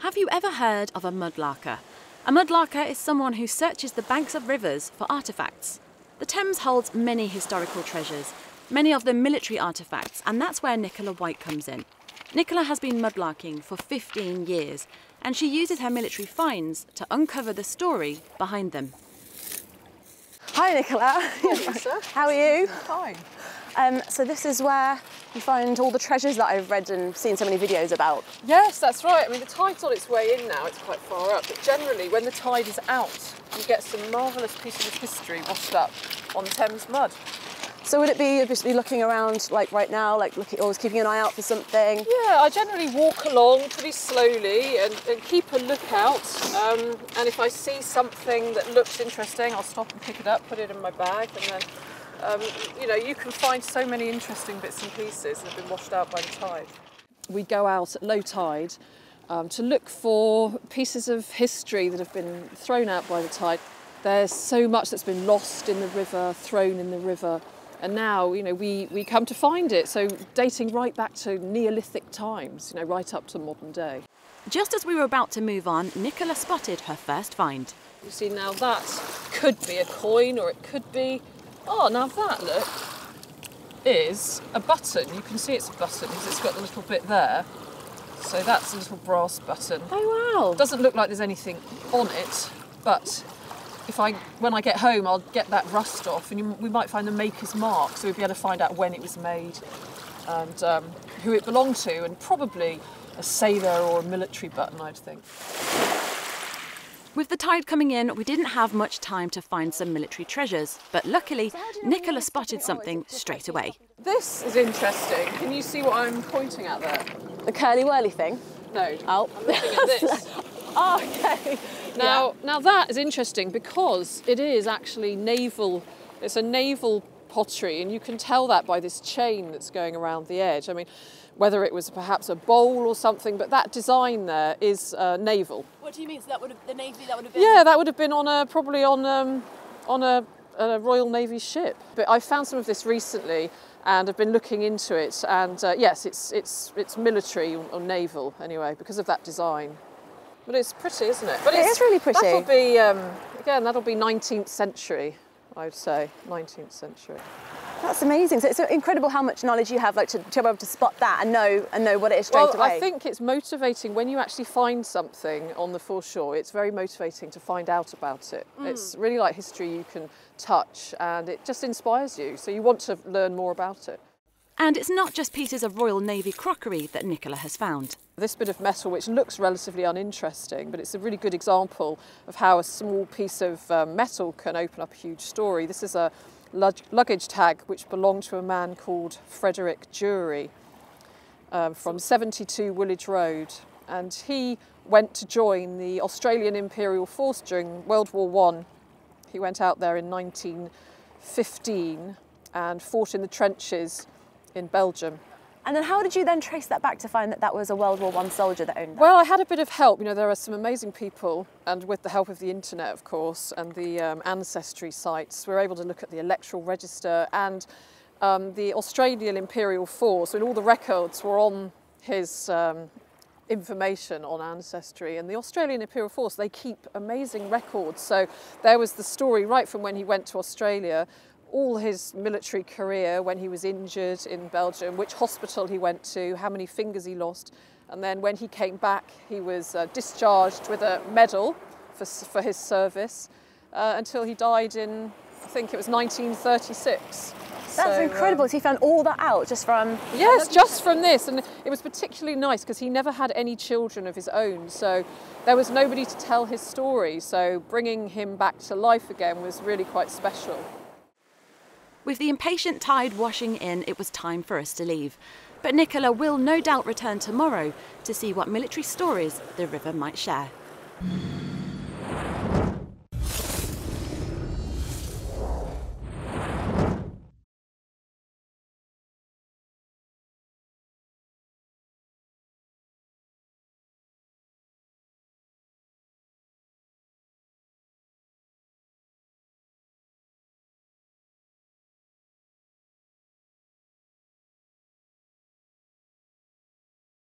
Have you ever heard of a mudlarker? A mudlarker is someone who searches the banks of rivers for artefacts. The Thames holds many historical treasures, many of them military artefacts, and that's where Nicola White comes in. Nicola has been mudlarking for 15 years, and she uses her military finds to uncover the story behind them. Hi Nicola. Hi Lisa. How are you? Fine. So this is where you find all the treasures that I've read and seen so many videos about. Yes, that's right. I mean, the tide's on its way in now. It's quite far up. But generally, when the tide is out, you get some marvellous pieces of history washed up on Thames mud. So would it be just be looking around like right now, like always keeping an eye out for something? Yeah, I generally walk along pretty slowly and keep a lookout. And if I see something that looks interesting, I'll stop and pick it up, put it in my bag, and then you know, you can find so many interesting bits and pieces that have been washed out by the tide. We go out at low tide to look for pieces of history that have been thrown out by the tide. There's so much that's been lost in the river, thrown in the river, and now, you know, we come to find it. So dating right back to Neolithic times, you know, right up to modern day. Just as we were about to move on, Nicola spotted her first find. You see, now that could be a coin, or it could be, oh, now that, look, is a button. You can see it's a button because it's got the little bit there. So that's a little brass button. Oh wow. Doesn't look like there's anything on it, but when I get home, I'll get that rust off, and we might find the maker's mark, so we'll be able to find out when it was made and who it belonged to, and probably a sailor or a military button, I'd think. With the tide coming in, we didn't have much time to find some military treasures, but luckily, Nicola spotted something straight away. This is interesting. Can you see what I'm pointing at there? The curly whirly thing? No. Oh. I'm looking at this. Oh, okay. Now that is interesting because it is actually naval. It's a naval pottery, and you can tell that by this chain that's going around the edge. I mean, whether it was perhaps a bowl or something, but that design there is naval. What do you mean? So that would have the navy? That would have been. Yeah, that would have been on probably on a Royal Navy ship. But I found some of this recently and have been looking into it. And yes, it's military or naval anyway because of that design. But it's pretty, isn't it? But it is really pretty. That'll be again. That'll be 19th century, I'd say. 19th century. That's amazing. So it's incredible how much knowledge you have, like to be able to spot that and know what it is straight away. Well, I think it's motivating when you actually find something on the foreshore. It's very motivating to find out about it. It's really like history you can touch, and it just inspires you. So you want to learn more about it. And it's not just pieces of Royal Navy crockery that Nicola has found. This bit of metal, which looks relatively uninteresting, but it's a really good example of how a small piece of metal can open up a huge story. This is a luggage tag which belonged to a man called Frederick Jury from 72 Woolwich Road, and he went to join the Australian Imperial Force during World War I. He went out there in 1915 and fought in the trenches in Belgium. And then how did you then trace that back to find that that was a World War I soldier that owned that? Well, I had a bit of help. You know, there are some amazing people, and with the help of the internet, of course, and the ancestry sites, we're able to look at the electoral register and the Australian Imperial Force, and all the records were on his information on ancestry. And the Australian Imperial Force, they keep amazing records. So there was the story right from when he went to Australia, all his military career, when he was injured in Belgium, which hospital he went to, how many fingers he lost, and then when he came back he was discharged with a medal for his service until he died in, I think it was 1936. That's incredible. So he found all that out just from... Yes, just from this. And it was particularly nice because he never had any children of his own, so there was nobody to tell his story, so bringing him back to life again was really quite special. With the impatient tide washing in, it was time for us to leave. But Nicola will no doubt return tomorrow to see what military stories the river might share.